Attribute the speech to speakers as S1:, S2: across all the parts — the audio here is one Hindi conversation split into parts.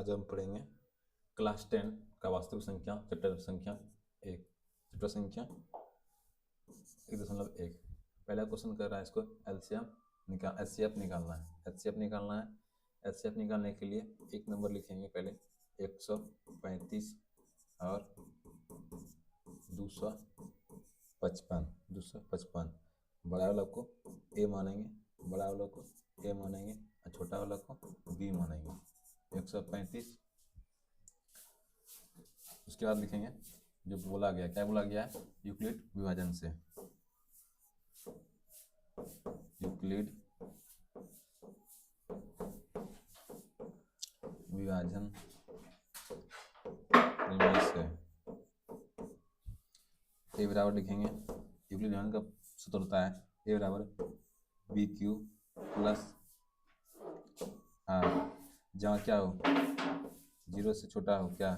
S1: आज हम पढ़ेंगे क्लास 10 का वास्तविक संख्या चैप्टर संख्या 1। पहला क्वेश्चन कर रहा है इसको एचसीएफ निकालना है। एचसीएफ निकालने के लिए एक नंबर लिखेंगे पहले 135 और 255। बड़ा वाला को ए मानेंगे, और छोटा वाला को बी मानेंगे। 135, उसके बाद लिखेंगे जो बोला गया, क्या बोला गया है, यूक्लिड विभाजन से। यूक्लिड विभाजन से ए बराबर लिखेंगे, यूक्लिड विभाजन का सूत्र होता है ए बराबर बी क्यू प्लस आर, जहाँ क्या हो, 0 से छोटा हो क्या,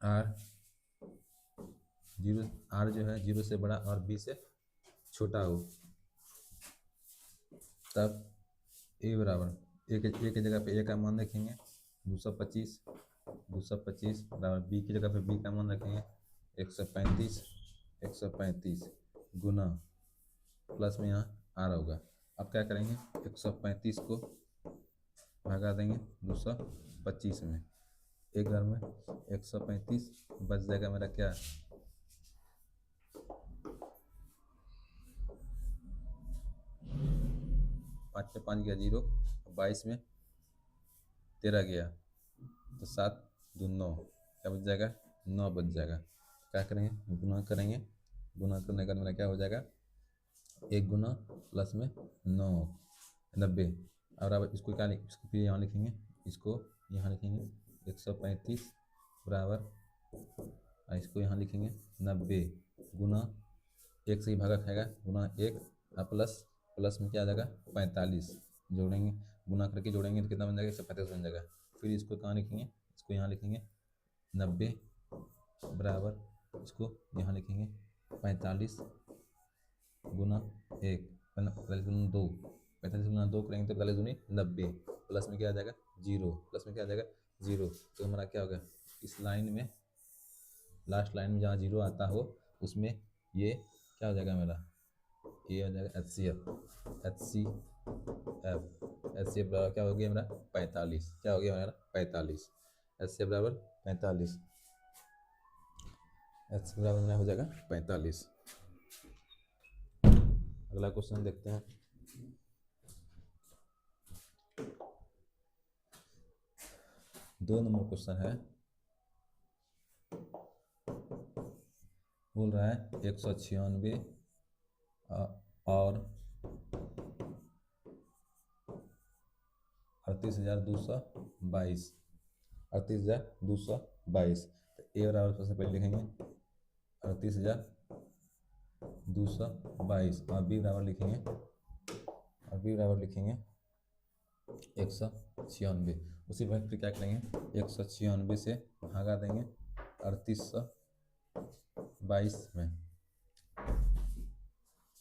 S1: आर जो है 0 से बड़ा और बी से छोटा हो, तब ए बराबर ए की जगह पे ए का मान रखेंगे 225 बराबर बी की जगह पे बी का मान रखेंगे 135 गुना प्लस में यहाँ आर होगा। अब क्या करेंगे, 135 को भगा देंगे 225 में, एक बार में 135 बच जाएगा मेरा क्या, 5 में 5 गया 0, 22 में 13 गया तो 7 2 9, क्या बच जाएगा, 9 बच जाएगा। क्या करेंगे, गुना करेंगे, गुना करने का मेरा क्या हो जाएगा, 1 गुना प्लस में 9 90। और अब इसको क्या इसको फिर यहाँ लिखेंगे, इसको यहाँ लिखेंगे 135 बराबर, और इसको यहाँ लिखेंगे 90 गुना 1 से ही भागा खाएगा, गुना 1 और प्लस में क्या आ जाएगा 45, जोड़ेंगे, गुना करके जोड़ेंगे तो कितना बन जाएगा, 135 बन जाएगा। फिर इसको कहाँ लिखेंगे, इसको यहाँ लिखेंगे 90 बराबर, इसको यहाँ लिखेंगे 45 गुना 1, 45 गुना 2, 45 गुना 2 करेंगे तो 45 दूनी 90, प्लस में क्या आ जाएगा 0, तो हमारा क्या होगा, इस लाइन में लास्ट लाइन में जहाँ 0 आता हो उसमें ये क्या हो जाएगा मेरा, ये हो जाएगा एचसीएफ बराबर क्या हो गया मेरा 45, क्या हो गया मेरा 45, एचसीएफ बराबर 45, एचसीएफ बराबर मेरा हो जाएगा 45। अगला क्वेश्चन देखते हैं। दो नंबर क्वेश्चन है, बोल रहा है 196 और 38,222, तो ए बराबर सबसे पहले लिखेंगे 38,222 और बी बराबर लिखेंगे 196। उसी भाग फिर क्या करेंगे, 196 से भागा देंगे 3822 में,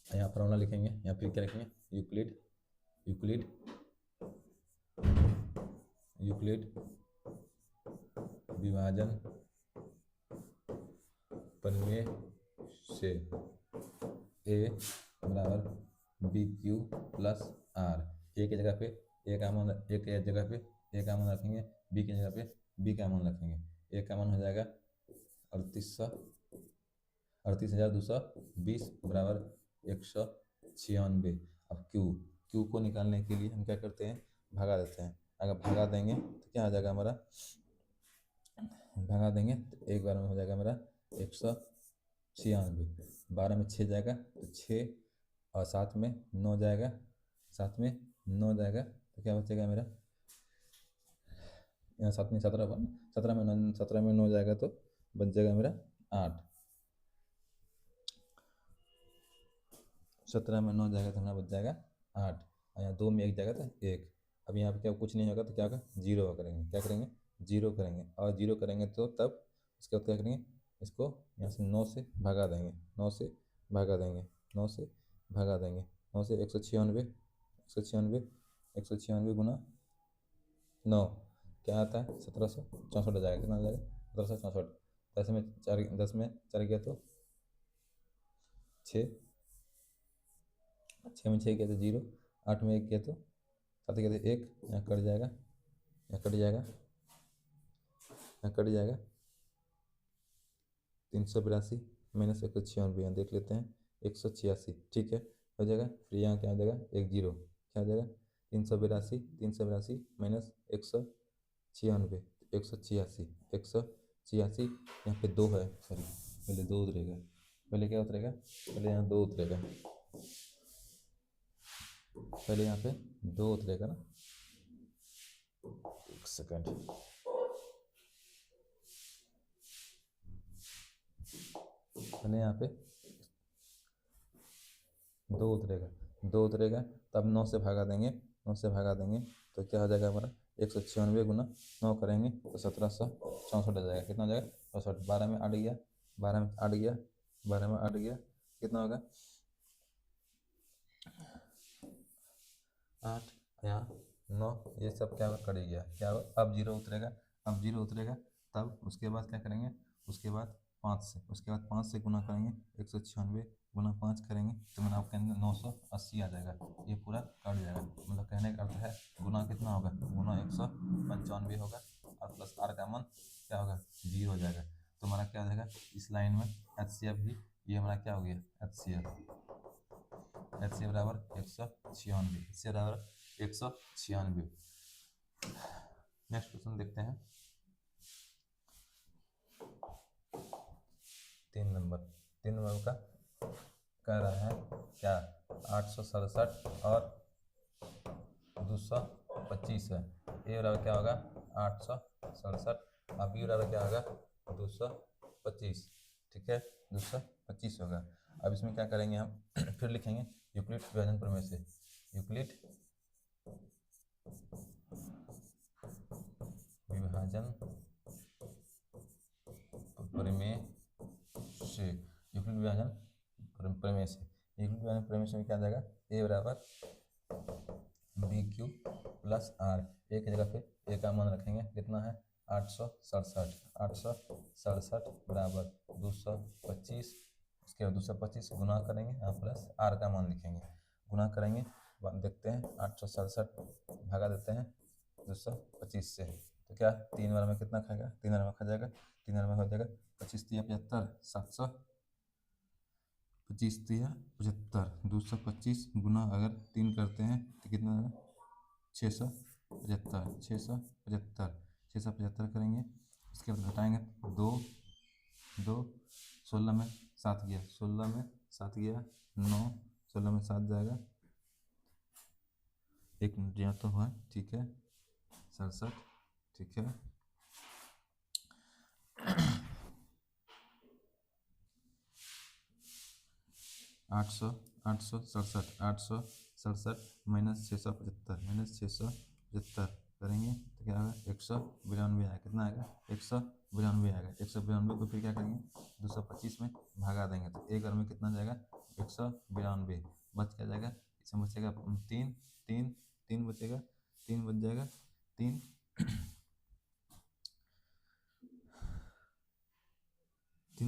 S1: यहाँ फॉर्मूला लिखेंगे, यहाँ फिर क्या लिखेंगे, यूक्लिड विभाजन प्रमेय से ए बराबर बी क्यू प्लस आर, ए की जगह पे ए का मान रखेंगे, बी की जगह पे बी का मान रखेंगे। ए का मान हो जाएगा 38,220 बराबर 196। अब क्यू को निकालने के लिए हम क्या करते हैं, भगा देते हैं। अगर भगा देंगे तो क्या आ जाएगा हमारा, भगा देंगे तो एक बार में हो जाएगा मेरा 196, 12 में 6 जाएगा तो 6 और 7 में 9 जाएगा, तो क्या बचेगा मेरा, यहाँ 7 में 17 में 9 जाएगा तो बच जाएगा मेरा 8, 17 में 9 जाएगा तो हमारा बच जाएगा 8, और यहाँ 2 में 1 जाएगा तो 1। अब यहाँ पे क्या कुछ नहीं होगा तो क्या होगा, 0 करेंगे, और 0 करेंगे तो तब इसके बाद क्या करेंगे, इसको यहाँ से 9 से भगा देंगे, 9 से 196 गुना 9 क्या आता है 1764 आ जाएगा। कितना आ जाएगा 1764। 10 में 4 गया तो 6, 6 में 6 गया तो 0, 8 में 1 गया तो 7 गया तो 1, यहाँ कट जाएगा, यहाँ कट जाएगा, यहाँ कट जाएगा। 382 माइनस 196, यहाँ देख लेते हैं 186, ठीक है हो जाएगा। फिर यहाँ क्या हो जाएगा 1 0, क्या हो जाएगा 382 माइनस 196, 186, 186, यहाँ पे 2 है, सॉरी पहले 2 उतरेगा, पहले क्या उतरेगा, पहले यहाँ 2 उतरेगा, पहले यहाँ पे 2 उतरेगा ना, एक सेकंड, पहले यहाँ पे 2 उतरेगा, 2 उतरेगा तब 9 से भागा देंगे, 9 से भागा देंगे तो क्या हो जाएगा हमारा 196 गुना 9 करेंगे तो 1764 आ जाएगा। कितना हो जाएगा 64, 12 में 8 गया, 12 में 8 गया, 12 में 8 गया, कितना होगा 8 यहाँ 9, ये सब क्या होगा कट गया, क्या होगा अब 0 उतरेगा, अब 0 उतरेगा तब उसके बाद क्या करेंगे, उसके बाद 5 से, उसके बाद 5 से गुना करेंगे, 196 गुना 5 करेंगे तो मैंने आपके अंदर 980 आ जाएगा, ये पूरा कट जाएगा। मतलब कहने का अर्थ है गुना कितना होगा, गुना 195 होगा और प्लस आर का मान क्या होगा 0 हो जाएगा। तो हमारा क्या हो जाएगा इस लाइन में HCF भी, ये हमारा क्या हो गया HCF बराबर 196, HCF बराबर 196। नेक्स्ट क्वेश्चन देखते हैं 3 नंबर का कह रहा है क्या 867 और 225 है। ए बराबर क्या होगा 867 और बी बराबर क्या होगा 225, ठीक है 225 होगा। अब इसमें क्या करेंगे हम फिर लिखेंगे यूक्लिड विभाजन प्रमेय से, यूक्लिड विभाजन प्रमेय से, यूक्लिड विभाजन प्रमेय से, यूक्लिड विभाजन प्रमेय से क्या आ जाएगा ए बराबर बी क्यू प्लस आर, ए की जगह पे ए का मान रखेंगे कितना है 867 बराबर 225, उसके बाद 225 गुना करेंगे यहाँ प्लस आर का मान लिखेंगे, गुना करेंगे देखते हैं 867 भागा देते हैं 225 से तो क्या 3 बार में कितना खाएगा, 3 बार में खा जाएगा, 3 बार में हो जाएगा 25 3 75, 725 3 75, 225 गुना अगर 3 करते हैं तो कितना आएगा 675 करेंगे, उसके बाद घटाएंगे 2 16 में 7 गया, 16 में 7 गया 9, 16 में 7 जाएगा, 1 मिनट यहाँ तो है, ठीक है 67, ठीक है 867 माइनस 675 करेंगे तो क्या आएगा 192 आएगा, कितना आएगा 192 आएगा, 192 को फिर क्या करेंगे 225 में भागा देंगे तो एक बार में कितना जाएगा 192, बच क्या जाएगा, इसमें बचेगा 3 बचेगा, 3 बच जाएगा, 3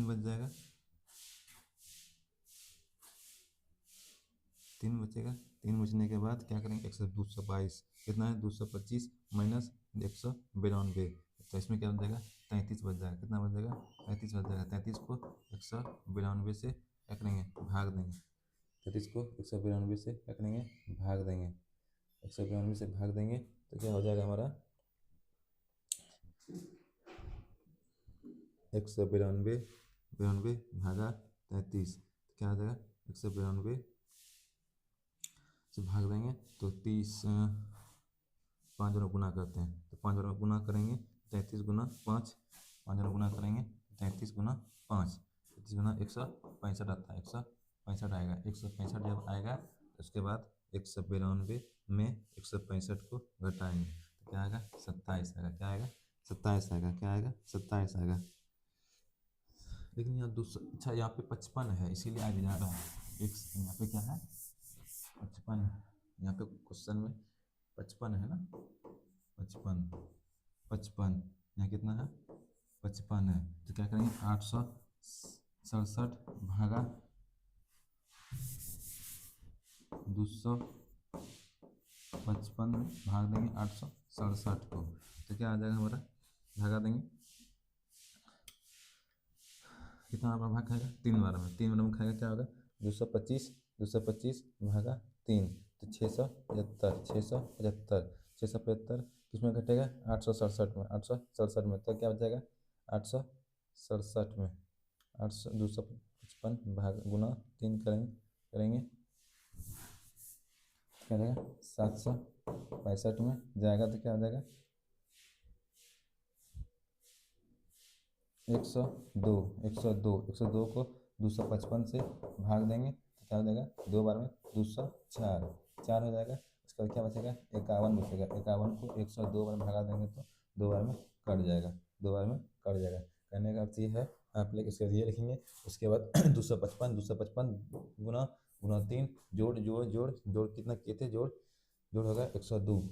S1: बच जाएगा, 3 बचेगा, 3 बचने के बाद क्या करेंगे 222 कितना है 225 माइनस 192 तो इसमें क्या बच जाएगा 33 बच जाएगा, कितना बच जाएगा 33 बच जाएगा, 33 को 192 से क्या करेंगे भाग देंगे, 33 को 192 से क्या करेंगे भाग देंगे, 192 से भाग देंगे तो क्या हो जाएगा हमारा 192 भागा 33 तो क्या आ जाएगा 192 से भाग देंगे तो 30 5 बार गुना करते हैं तो 5 बार गुना करेंगे 33 गुना 5, 5 बार गुना करेंगे 33 गुना 5, 33 गुना 165 आता है, 165 आएगा, 165 जब आएगा तो उसके बाद 192 में 165 को घटाएंगे तो क्या आएगा 27 आएगा, क्या आएगा 27 आएगा, क्या आएगा 27 आएगा। लेकिन यहाँ दूसरा अच्छा यहाँ पे 55 है इसीलिए आगे जा रहा है, एक यहाँ पे क्या है 55, यहाँ पे क्वेश्चन में 55 है ना, 55, 55 यहाँ कितना है 55 है, तो क्या करेंगे 867 भागा 255 भाग देंगे 867 को, तो क्या आ जाएगा हमारा, भागा देंगे कितना बार भाग खाएगा 3 बार में, 3 बार में खाएगा क्या होगा 225 भागा 3, तो 675 किस में घटेगा 867 में, 867 में, तो क्या बचेगा 867 में 255 भाग गुना 3 करेंगे क्या रहेगा 765 में जाएगा, तो क्या हो जाएगा 102 को 255 से भाग देंगे तो क्या हो जाएगा 2 बार में 204 हो जाएगा। उसके बाद क्या बचेगा 51 बचेगा, 51 को 102 बार में भगा देंगे तो 2 बार में कट जाएगा, 2 बार में कट जाएगा। कहने का अर्थ ये है, आप लोग इसके लिए लिखेंगे। उसके बाद 255 गुना 3 जोड़ कितना किए थे, जोड़ होगा 102।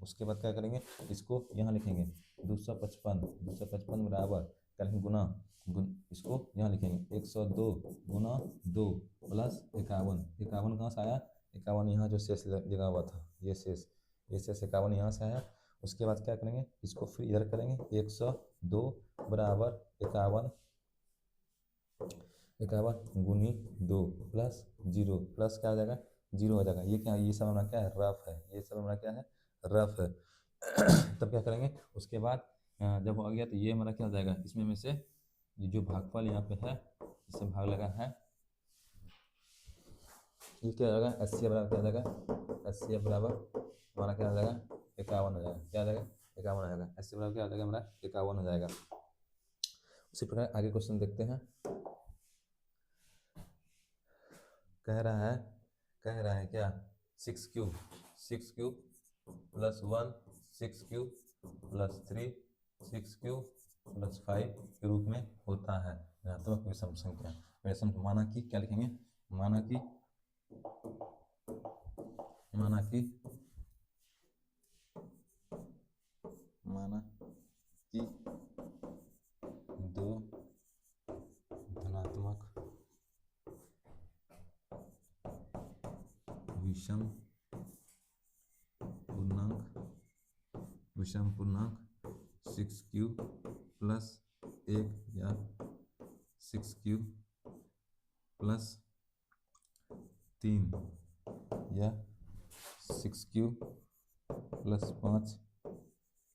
S1: उसके बाद क्या करेंगे, इसको यहाँ लिखेंगे 255 बराबर क्या लिखेंगे इसको यहाँ लिखेंगे 102 गुना 2 प्लस 51 कहाँ से आया 51 यहाँ जो शेष लगा हुआ था, ये शेष 51 यहाँ से आया। उसके बाद क्या करेंगे, इसको फिर इधर करेंगे 102 बराबर 51 गुनी 2 प्लस 0 प्लस क्या हो जाएगा 0 हो जाएगा। ये क्या, ये सब हमारा क्या है रफ है, ये सब हमारा क्या है रफ है। तब क्या करेंगे, उसके बाद जब हो गया तो ये हमारा क्या हो जाएगा, इसमें में से ये जो भागफल यहाँ पे है इससे भाग लगा है, ये क्या हो जाएगा 80 बराबर क्या हो जाएगा 80 बराबर हमारा क्या हो जाएगा 51 हो जाएगा, क्या हो जाएगा 51 हो जाएगा। 80 बराबर क्या हो जाएगा हमारा 51 हो जाएगा। उसी प्रकार आगे क्वेश्चन देखते हैं। कह रहा है क्या 6 cube plus 1 6 cube plus 3 6 cube plus 5 के रूप में होता है ऋणात्मक विषम संख्या। विषम माना कि क्या लिखेंगे, माना कि 2 धनात्मक विषम पूर्णांक 6 क्यूब प्लस 1 या 6 क्यूब प्लस 3 या 6 क्यूब प्लस 5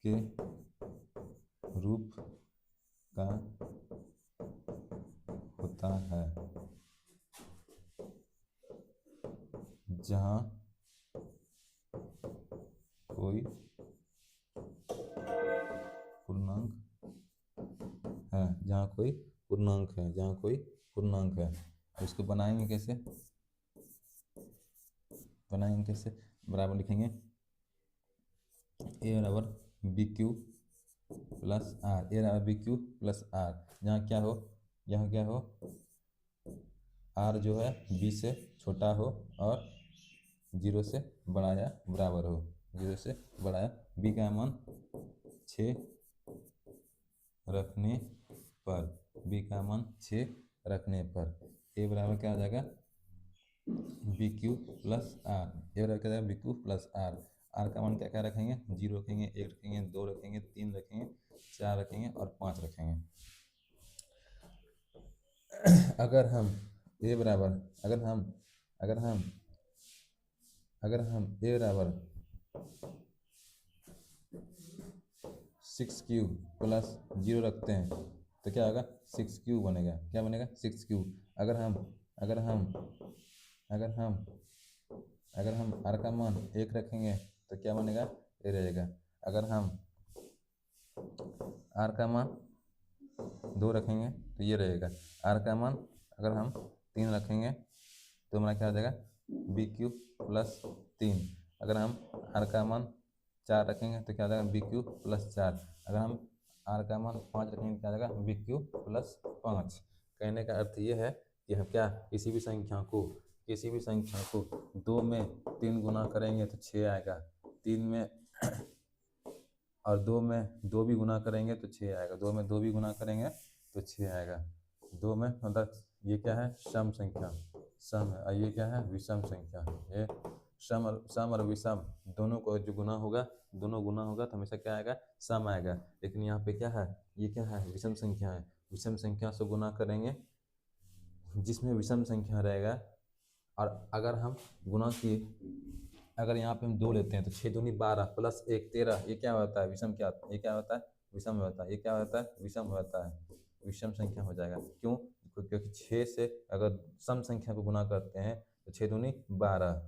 S1: के रूप का होता है, जहाँ कोई पूर्णांक है। इसको बनाएंगे कैसे, बराबर लिखेंगे a बराबर बी क्यू प्लस आर, जहाँ क्या हो आर जो है बी से छोटा हो और 0 से बड़ा या बराबर हो, बी का मान 6 रखने पर ए बराबर क्या हो जाएगा b q plus r, r का मान क्या रखेंगे 0 रखेंगे, 1 रखेंगे, 2 रखेंगे, 3 रखेंगे, 4 रखेंगे और 5 रखेंगे। अगर हम ए बराबर ए बराबर 6 क्यूब प्लस 0 रखते हैं तो क्या होगा 6 क्यूब बनेगा, 6 क्यूब। अगर हम आर का मान 1 रखेंगे तो क्या बनेगा ये रहेगा। अगर हम आर का मान 2 रखेंगे तो ये रहेगा। आर का मान अगर हम 3 रखेंगे तो हमारा क्या हो जाएगा बी क्यूब प्लस 3। अगर हम आर का मान 4 रखेंगे तो क्या हो जाएगा बी क्यूब प्लस 4। अगर हम आर का मान 5 रखेंगे तो क्या हो जाएगा बी क्यूब प्लस 5। कहने का अर्थ ये है कि हम क्या किसी भी संख्या को 2 में 3 गुना करेंगे तो 6 आएगा, 3 में और 2 में 2 भी गुना करेंगे तो 6 आएगा, 2 में 2 भी गुना करेंगे तो 6 आएगा। 2 में मतलब ये क्या है, सम संख्या, सम है, और ये क्या है, विषम संख्या। ये सम और विषम दोनों को जो गुना होगा, दोनों गुना होगा तो हमेशा क्या आएगा, सम आएगा। लेकिन यहाँ पे क्या है, ये क्या है, विषम संख्या है। विषम संख्या से गुना करेंगे जिसमें विषम संख्या रहेगा, और अगर हम गुना की, अगर यहाँ पे हम 2 लेते हैं तो 6 दूनी 12 प्लस 1 13, ये क्या होता है, विषम। क्या ये क्या होता है, विषम होता है। ये क्या होता है, विषम होता है, विषम संख्या हो जाएगा। क्यों, क्योंकि 6 से अगर सम संख्या को गुना करते हैं तो 6 दूनी 12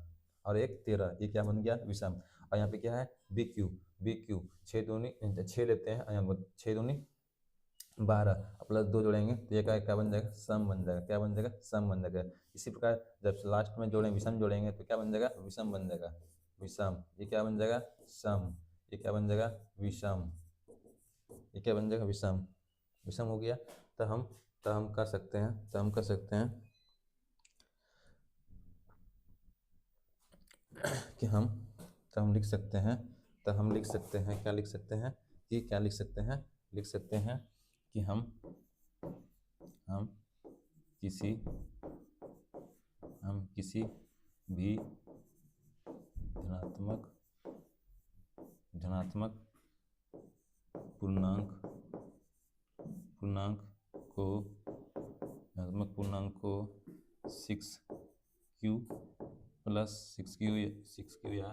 S1: और 1 13, ये क्या बन गया, विषम। और यहाँ पे क्या है, बी क्यू 6 दूनी 6 लेते हैं, यहाँ 6 दूनी 12 प्लस 2 जोड़ेंगे तो ये क्या बन जाएगा, सम बन जाएगा। क्या बन जाएगा, सम बन जाएगा। इसी प्रकार जब लास्ट में जोड़ेंगे, विषम जोड़ेंगे तो क्या बन जाएगा, विषम बन जाएगा, विषम। ये क्या बन जाएगा, सम। ये क्या बन जाएगा, विषम। ये क्या बन जाएगा, विषम। विषम हो गया। तो हम कर सकते हैं, कि हम लिख सकते हैं, क्या लिख सकते हैं, लिख सकते हैं कि हम किसी भी धनात्मक पूर्णांक को 6q प्लस 1 या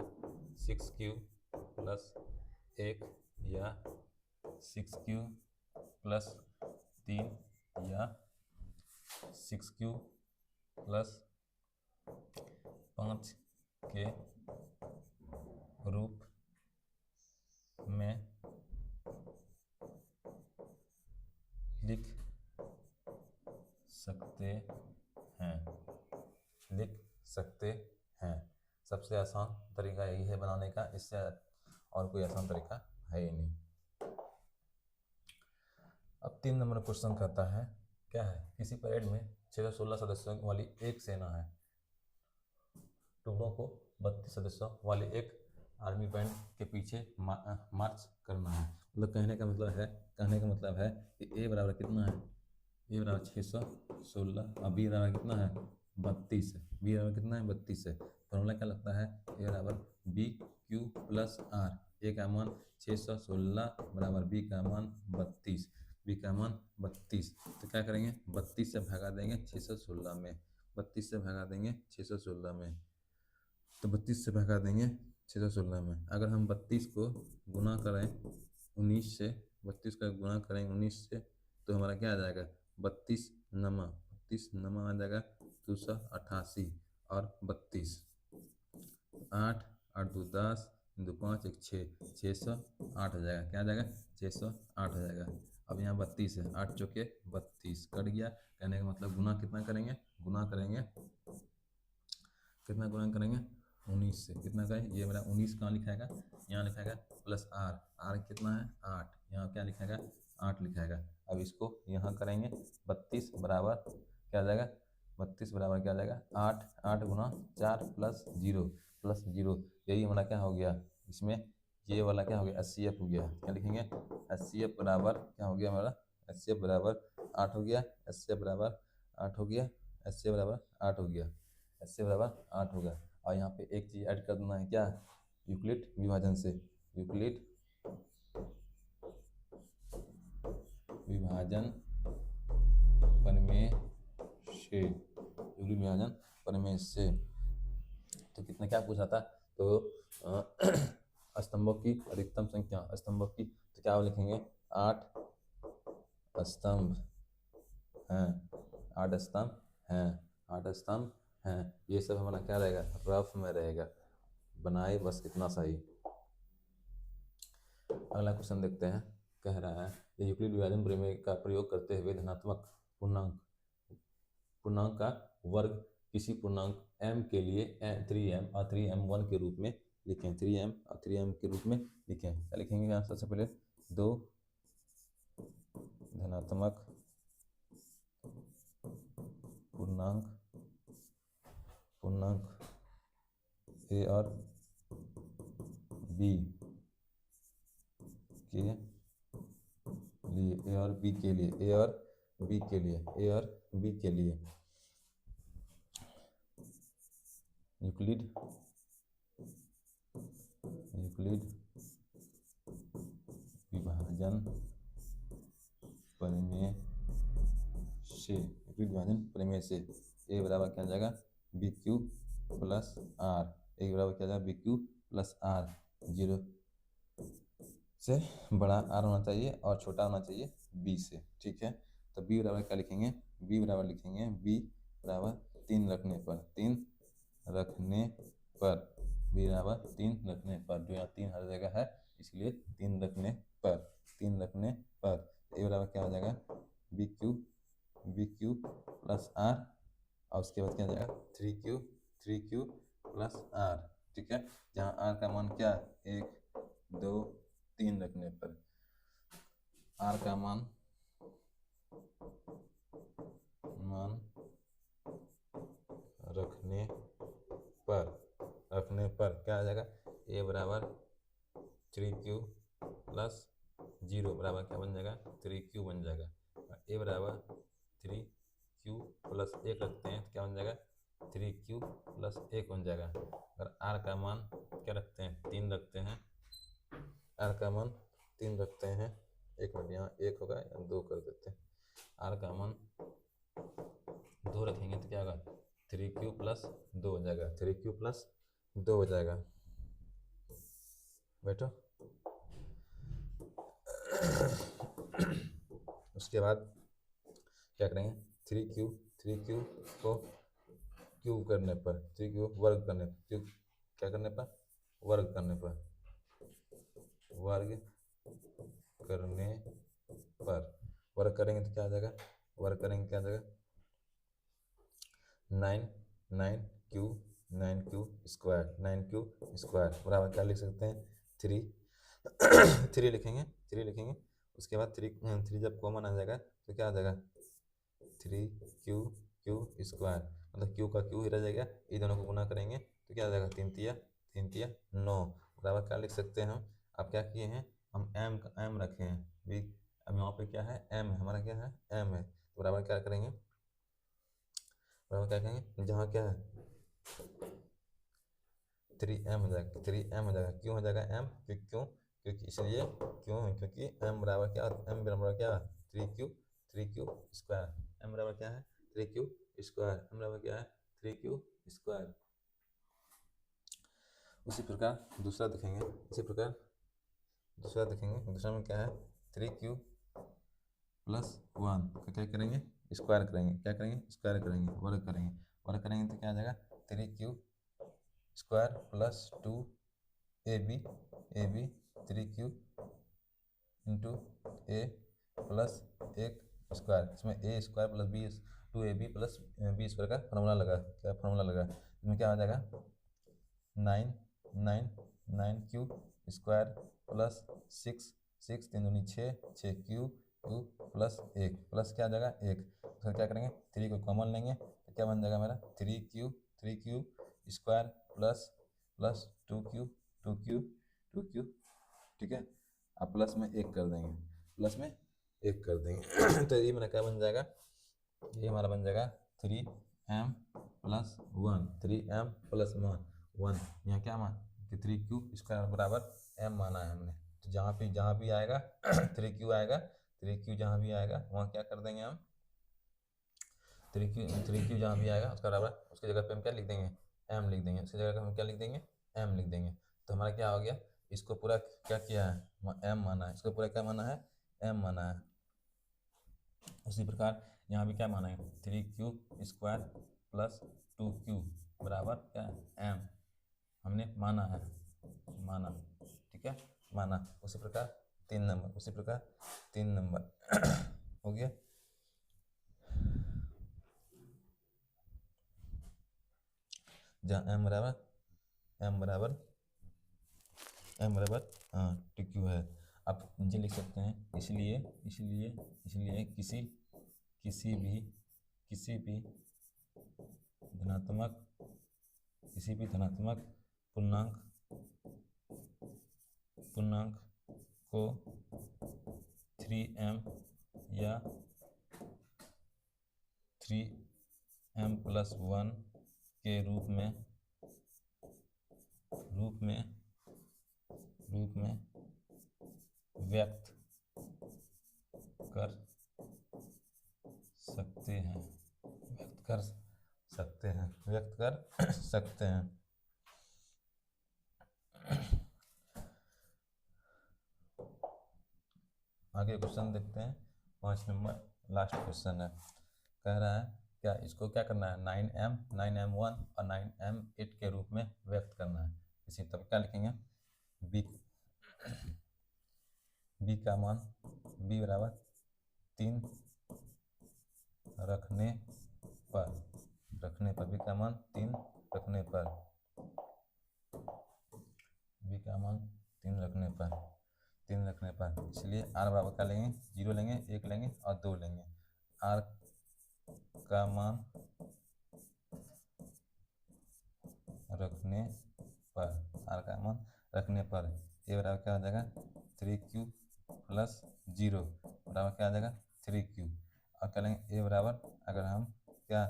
S1: 6q प्लस 3 या 6q प्लस 5 के रूप में लिख सकते हैं। सबसे आसान तरीका यही है बनाने का, इससे और कोई आसान तरीका है ही नहीं। अब 3 नंबर क्वेश्चन कहता है, क्या है, किसी परेड में 616 सदस्यों वाली एक सेना है। टुकड़ों को 32 सदस्यों वाले एक आर्मी बैंड के पीछे मार्च करना है। मतलब कहने का मतलब है कि ए बराबर कितना है, ए बराबर 616 और बी बराबर कितना है, 32 है। बी बराबर कितना है, 32 है। फॉर्मूला क्या लगता है, ए बराबर बी क्यू प्लस आर। ए का मान 616 बराबर बी का मान 32, बी का मान 32। तो क्या करेंगे, 32 से भगा देंगे 616 में, 32 से भगा देंगे 616 में, तो 32 से भगा देंगे 616 में। अगर हम 32 को गुना करें 19 से, 32 का गुना करें 19 से तो हमारा क्या आ जाएगा, 32 नमा आ जाएगा 288 और 32, 8 8 2 10 2 5 1 6, 608 हो जाएगा। क्या आ जाएगा, 608 हो जाएगा। अब यहाँ 32 है, 8 चौके 32 कट गया। कहने का मतलब गुना कितना करेंगे, कितना गुना करेंगे, 19 से। कितना करें, ये मेरा 19 कहाँ लिखाएगा, यहाँ लिखाएगा प्लस आर कितना है, 8, यहाँ क्या लिखाएगा, 8 लिखाएगा। अब इसको यहाँ करेंगे, 32 बराबर क्या आ जाएगा, 32 बराबर क्या आ जाएगा, 8 8 गुना 4 प्लस 0, यही हमारा क्या हो गया, इसमें ये वाला क्या हो गया, HCF हो गया। क्या लिखेंगे, HCF बराबर क्या हो गया हमारा, HCF बराबर 8 हो गया, HCF बराबर 8 हो गया, HCF बराबर 8 हो गया, HCF बराबर 8 होगा। और यहाँ पे एक चीज़ ऐड कर देना है, क्या, यूक्लिड विभाजन से, यूक्लिड विभाजन प्रमेय से। तो कितना क्या पूछा था, तो स्तंभों की अधिकतम संख्या, तो क्या लिखेंगे, 8 स्तंभ हैं, 8 स्तंभ हैं। ये सब हमारा क्या रहेगा, रफ में रहेगा, बनाए बस इतना सही। अगला क्वेश्चन देखते हैं, कह रहा है यूक्लिड विभाजन प्रमेय का प्रयोग करते हुए धनात्मक पूर्णांक का वर्ग किसी पूर्णांक m के लिए 3m और 3m1 के रूप में लिखें। 3m और 3m के रूप में लिखें। क्या लिखेंगे, यहाँ सबसे पहले 2 धनात्मक पूर्णांक a और b के लिए, ए और बी के लिए, ए और बी के लिए, ए और बी के लिए यूक्लिड विभाजन प्रमेय से ए बराबर क्या आ जाएगा, बी क्यू प्लस आर, ए बराबर क्या आ जाएगा, बी क्यू प्लस आर, 0 से बड़ा आर होना चाहिए और छोटा होना चाहिए बी से। ठीक है, तो बी बराबर क्या लिखेंगे, बी बराबर लिखेंगे बी बराबर 3 रखने पर, 3 रखने पर, बी बराबर 3 रखने पर, जो यहाँ 3 हर जगह है इसलिए 3 रखने पर, 3 रखने पर ए बराबर क्या हो जाएगा, बी क्यू प्लस आर, और उसके बाद क्या हो जाएगा 3Q प्लस आर। ठीक है, जहाँ आर का मान क्या है 1 2 3 रखने पर, आर का मान रखने पर क्या आ जाएगा, ए बराबर 3Q प्लस 0 बराबर क्या बन जाएगा, 3Q बन जाएगा। ए बराबर 3Q प्लस 1 रखते हैं तो क्या बन जाएगा, 3Q प्लस 1 बन जाएगा। अगर आर का मान क्या रखते हैं, 3 रखते हैं, आर का मान 3 रखते हैं, एक मिनट यहाँ 1 होगा या 2 कर देते हैं, आर का मान 2 रखेंगे तो क्या होगा, 3Q प्लस 2 हो जाएगा, 3Q प्लस 2 हो जाएगा। बैठो। उसके बाद क्या करेंगे, 3Q को क्यूब करने पर, 3Q वर्ग करने पर, क्यूब क्या करने पर, वर्ग करने पर, वर्ग करेंगे तो क्या आ जाएगा, वर्ग करेंगे क्या आ जाएगा, 9Q स्क्वायर बराबर क्या लिख सकते हैं, 3 लिखेंगे। उसके बाद 3 जब कॉमन आ जाएगा तो क्या आ जाएगा, 3Q स्क्वायर, मतलब क्यू का क्यू ही रह जाएगा, ये दोनों को गुना करेंगे तो क्या आ जाएगा, 3 तिया 9 बराबर क्या लिख सकते हैं हम। अब क्या किए हैं हम, एम रखे हैं, भी अब यहाँ पे क्या है, एम है हमारा, क्या है एम है, तो बराबर क्या करेंगे, बराबर क्या करेंगे, जहाँ क्या है 3M हो जाएगा, 3M हो जाएगा, क्यों हो जाएगा एम, क्योंकि इसलिए क्यों, क्योंकि एम बराबर क्या, एम बराबर क्या, 3Q स्क्वायर, एम बराबर क्या है 3Q स्क्वायर, एम बराबर क्या है 3Q स्क्वायर। उसी प्रकार दूसरा देखेंगे, दूसरा में क्या है, 3Q प्लस 1 का क्या करेंगे, स्क्वायर करेंगे, क्या करेंगे स्क्वायर करेंगे, वर्ग करेंगे तो क्या आ जाएगा, 3Q square plus 2AB 3Q into A plus 1 square, इसमें A square plus B 2AB plus B square का फॉर्मूला लगा, क्या फॉर्मूला लगा, इसमें क्या आ जाएगा 9Q स्क्वायर प्लस 6 3 दूनी 6Q प्लस 1 प्लस क्या आ जाएगा 1, उसका क्या करेंगे 3 को कॉमन लेंगे तो क्या बन जाएगा मेरा 3Q स्क्वायर प्लस 2Q। ठीक है, अब प्लस में 1 कर देंगे, तो ये मेरा क्या बन जाएगा, ये हमारा बन जाएगा 3M प्लस 1, यहाँ क्या मान कि 3Q स्क्वायर बराबर M माना है हमने, तो जहाँ भी आएगा 3Q आएगा, 3Q जहाँ भी आएगा वहाँ क्या कर देंगे हम, 3Q जहाँ भी आएगा उसका बराबर, उसकी जगह पे हम क्या लिख देंगे, M लिख देंगे, उसकी जगह हम क्या लिख देंगे, M लिख देंगे। तो हमारा क्या हो गया, इसको पूरा क्या किया है, M माना है, इसको पूरा क्या माना है, M माना है। उसी प्रकार यहाँ भी क्या माना है, 3Q स्क्वायर प्लस 2Q बराबर क्या है, M हमने माना है, ठीक है माना। उसी प्रकार 3 नंबर हो गया। जहाँ M बराबर TQ है, आप नीचे लिख सकते हैं, इसलिए किसी भी धनात्मक पूर्णांक को 3m या 3m+1 के रूप में व्यक्त कर सकते हैं। आगे क्वेश्चन देखते हैं, 5 नंबर लास्ट क्वेश्चन है। कह रहा है क्या इसको क्या करना है, 9m 9m1 और 9m8 के रूप में व्यक्त करना है। इसी तब क्या लिखेंगे, b का मान b बराबर 3 रखने पर b का मान 3 रखने पर इसलिए r बराबर क्या लेंगे, 0 लेंगे, 1 लेंगे और 2 लेंगे। r का मान रखने पर a बराबर क्या हो जाएगा, 3q + 0 बराबर क्या आ जाएगा, 3q। और क्या लेंगे, a बराबर अगर हम क्या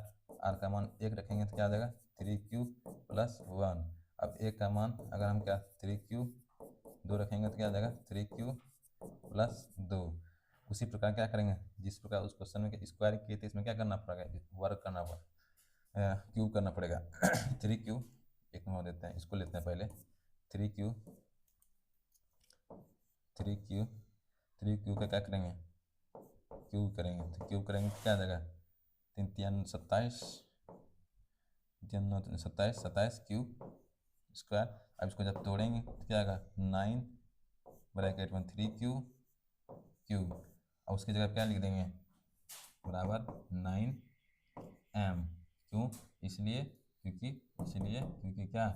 S1: r का मान 1 रखेंगे तो क्या आ जाएगा, 3q + 1। अब a का मान अगर हम क्या 3q 2 रखेंगे तो क्या आ जाएगा, 3q + 2। उसी प्रकार क्या करेंगे, जिस प्रकार उस क्वेश्चन में स्क्वायर किए थे, इसमें क्या करना पड़ेगा, वर्क करना पड़ेगा, क्यूब करना पड़ेगा। 3q एक में देते हैं, इसको लेते हैं पहले 3q का क्या करेंगे, क्यूब करेंगे। तो क्यूब करेंगे तो क्या आ जाएगा, 3 3 27 27 क्यूब स्क्वायर। अब इसको जब तोड़ेंगे तो क्या आएगा, 9 ब्रैकेट में 3q क्यूब। और उसकी जगह क्या लिख देंगे, बराबर 9m। क्यों, इसलिए क्योंकि क्या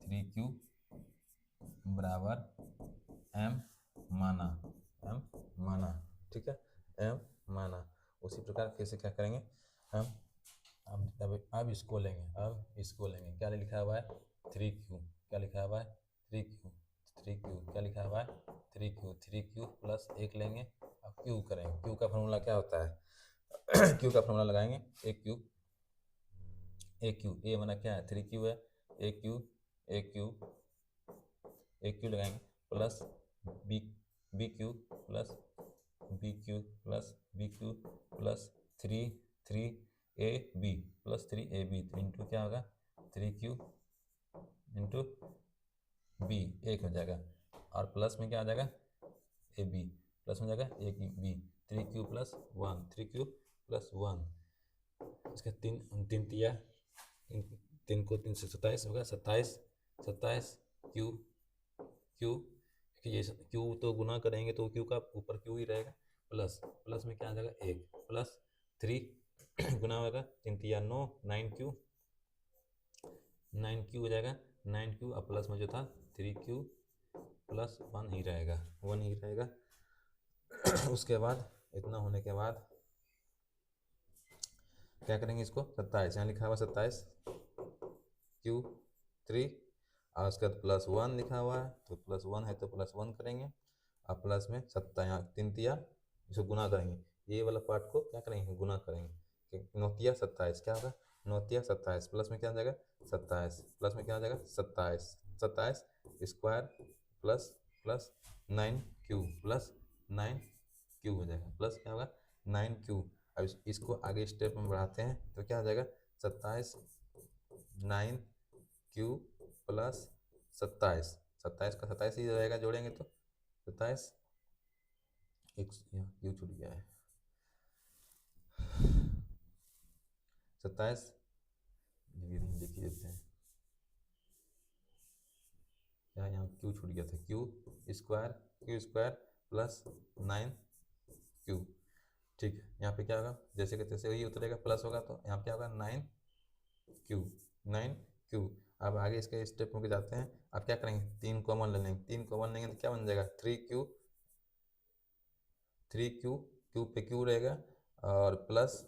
S1: 3q बराबर m माना, ठीक है, m माना। उसी प्रकार कैसे क्या करेंगे हम, अब इसको लेंगे, क्या लिखा हुआ है, 3q, क्या लिखा हुआ है, 3q क्या लिखा हुआ है, 3q + 1 लेंगे अब क्यूब करेंगे। क्यूब का फॉर्मूला क्या होता है, क्यूब का फॉर्मूला लगाएंगे, a क्यूब a माना क्या है, 3q है, a क्यूब लगाएंगे plus b cube plus b cube plus 3ab plus 3ab into क्या होगा, 3q इंटू b 1 हो जाएगा। और प्लस में क्या आ जाएगा, ab प्लस में जाएगा a की b, 3q + 1 इसका 3 तिया 3 को 3 से 27 होगा, 27 क्यू ये क्यू तो गुना करेंगे तो क्यू का ऊपर क्यू ही रहेगा, प्लस में क्या आ जाएगा 1 प्लस 3 गुना होगा 3 तिया 9 9q हो जाएगा, 9q और प्लस में जो था 3q + 1 ही रहेगा, उसके बाद इतना होने के बाद क्या करेंगे, इसको 27 यहाँ लिखा हुआ 27 q3 और उसके बाद +1 लिखा हुआ है तो +1 है तो +1 करेंगे और प्लस में 27 यहाँ 3 तिया इसको गुना करेंगे, ये वाला पार्ट को क्या करेंगे, गुना करेंगे, 9 तिया 27 क्या होगा, 9 तिया 27 प्लस में क्या आ जाएगा 27 प्लस में क्या आ जाएगा 27 square plus 9q plus 9q हो जाएगा, प्लस क्या होगा 9q। अब इसको आगे स्टेप में बढ़ाते हैं तो क्या हो जाएगा 27 9q + 27 का 27 ही रहेगा, जोड़ेंगे तो 27 एक यहाँ क्यू छूट गया है, 27 देखिए देते हैं क्या यहाँ क्यू छूट गया था, क्यू स्क्वायर प्लस 9q, ठीक है। यहाँ पे क्या होगा, जैसे कि तैसे वही उतरेगा, प्लस होगा तो यहाँ पे क्या होगा 9q। अब आगे इसके स्टेप में जाते हैं, अब क्या करेंगे 3 कॉमन ले लेंगे, 3 कॉमन लेंगे तो क्या बन जाएगा 3q क्यू पे क्यू रहेगा और प्लस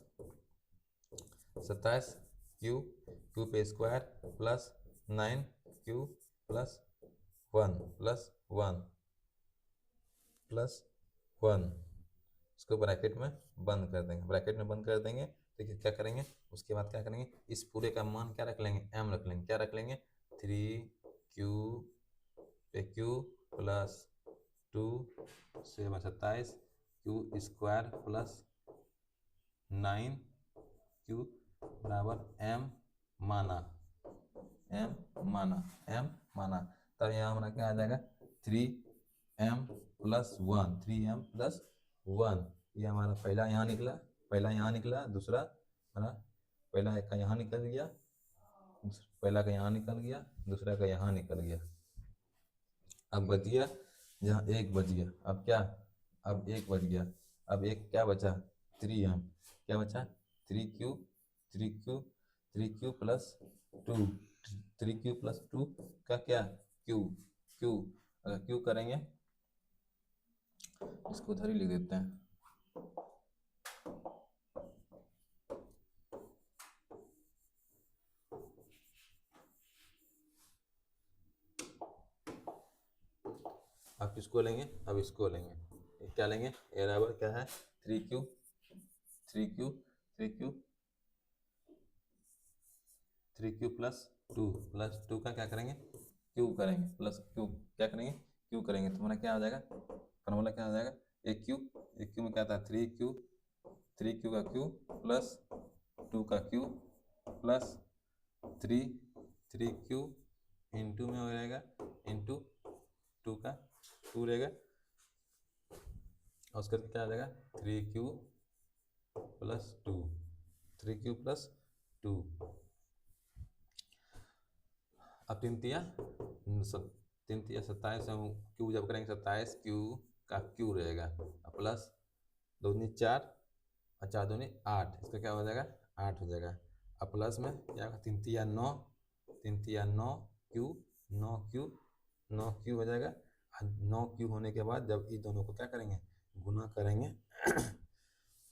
S1: 27q पे स्क्वायर प्लस 9q + 1 +1 इसको ब्रैकेट में बंद कर देंगे, ब्रैकेट में बंद कर देंगे। तो क्या करेंगे उसके बाद, क्या करेंगे इस पूरे का मान क्या रख लेंगे, m रख लेंगे। क्या रख लेंगे 3q पे q प्लस 2 से 27 q स्क्वायर प्लस 9q बराबर m माना, तब यहाँ हमारा क्या आ जाएगा 3m प्लस 1, 3m प्लस 1। ये हमारा पहला यहाँ निकला, दूसरा हमारा पहला का यहाँ निकल गया, पहला का यहाँ निकल गया, दूसरा का यहाँ निकल गया। अब बच गया जहाँ एक बच गया, अब क्या, अब एक बच गया, अब एक क्या बचा 3m, क्या बचा 3q प्लस 2, 3q प्लस 2 का क्या q, अगर q करेंगे इसको उधर ही लिख देते हैं। आप किसको लेंगे, अब इसको लेंगे, क्या लेंगे ए बराबर क्या है 3q प्लस 2 का क्या करेंगे q करेंगे, प्लस q क्या करेंगे q करेंगे, तो हमारा क्या आ जाएगा फॉर्मूला क्या आ जाएगा एक q में क्या था 3q का q प्लस 2 का q प्लस 3q इंटू में हो जाएगा इंटू 2 का 2 रहेगा, और उसका क्या आ जाएगा 3q प्लस 2। अब 3 तिया 27 क्यू जब करेंगे 27 क्यू का क्यू रहेगा, प्लस 2 दूनी 4 और 4 दूनी 8, इसका क्या हो जाएगा 8 हो जाएगा। अब प्लस में क्या 3 तिया 9 9 क्यू हो जाएगा। 9 क्यू होने के बाद जब इस दोनों को क्या करेंगे गुना करेंगे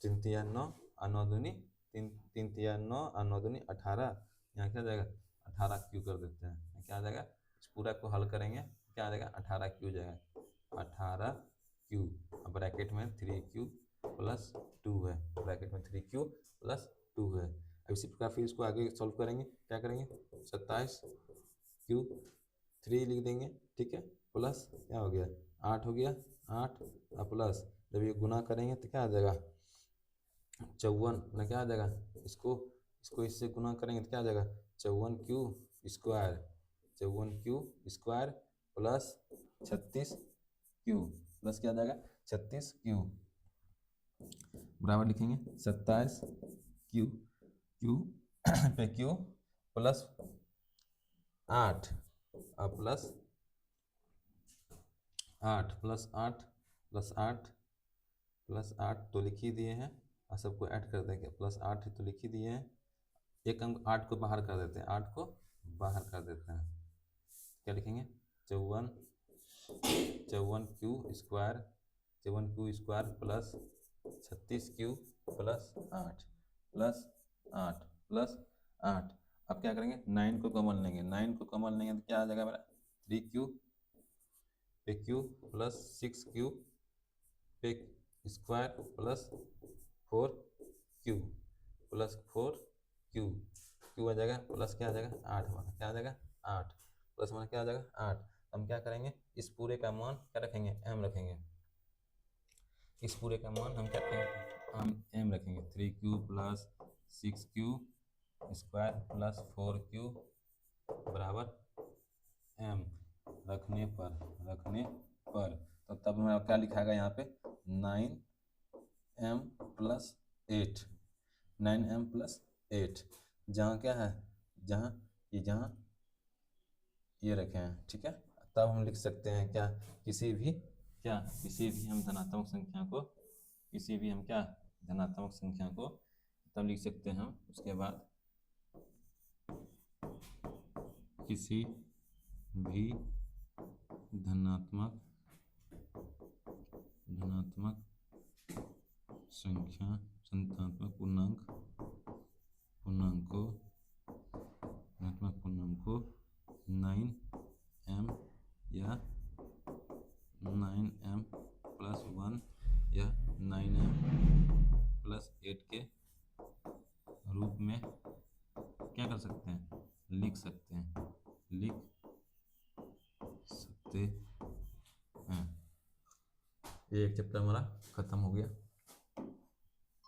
S1: 3 तिया 9 और 9 दूनी 3 तिया 9 और 9 दूनी 18, यहाँ क्या जाएगा 18 क्यू कर देते हैं, क्या आ जाएगा इस पूरा को हल करेंगे क्या आ जाएगा 18 क्यू जाएगा 18 क्यू। अब ब्रैकेट में 3q प्लस 2 है, ब्रैकेट में 3q प्लस 2 है। अब इसी प्रकार फिर इसको आगे सॉल्व करेंगे, क्या करेंगे 27q 3 लिख देंगे, ठीक है, प्लस क्या हो गया 8 हो गया 8 और प्लस जब ये गुना करेंगे तो क्या आ जाएगा 54 ना, क्या आ जाएगा इसको इससे गुना करेंगे तो क्या आ जाएगा 54q square plus 36q plus क्या आ जाएगा 36q बराबर लिखेंगे 27q पे q प्लस 8 और प्लस 8 तो लिख ही दिए हैं, और सबको ऐड कर देंगे प्लस 8 तो लिख ही दिए हैं, एक अंक 8 को बाहर कर देते हैं, 8 को बाहर कर देते हैं, क्या लिखेंगे 54q square plus 36q plus 8। अब क्या करेंगे 9 को कॉमन लेंगे, तो क्या आ जाएगा मेरा 3q पे q प्लस 6q पे स्क्वायर प्लस 4q q आ जाएगा प्लस क्या आ जाएगा 8, हमारा क्या आ जाएगा 8 प्लस हमारा क्या आ जाएगा 8। हम क्या करेंगे इस पूरे का मान क्या रखेंगे m रखेंगे, इस पूरे का मान हम क्या रखेंगे हम m रखेंगे 3q plus 6q square plus 4q बराबर m रखने पर तो तब हमारा क्या लिखाएगा यहाँ पे 9m प्लस 8 जहाँ क्या है जहाँ ये रखे हैं, ठीक है। तब हम लिख सकते हैं क्या किसी भी हम धनात्मक संख्या को तब लिख सकते हैं हम, उसके बाद किसी भी धनात्मक पूर्णांक को 9m या 9m प्लस 1 या 9m +8 के रूप में क्या कर सकते हैं, लिख सकते हैं, लिख सकते हैं। ये एक चैप्टर हमारा खत्म हो गया।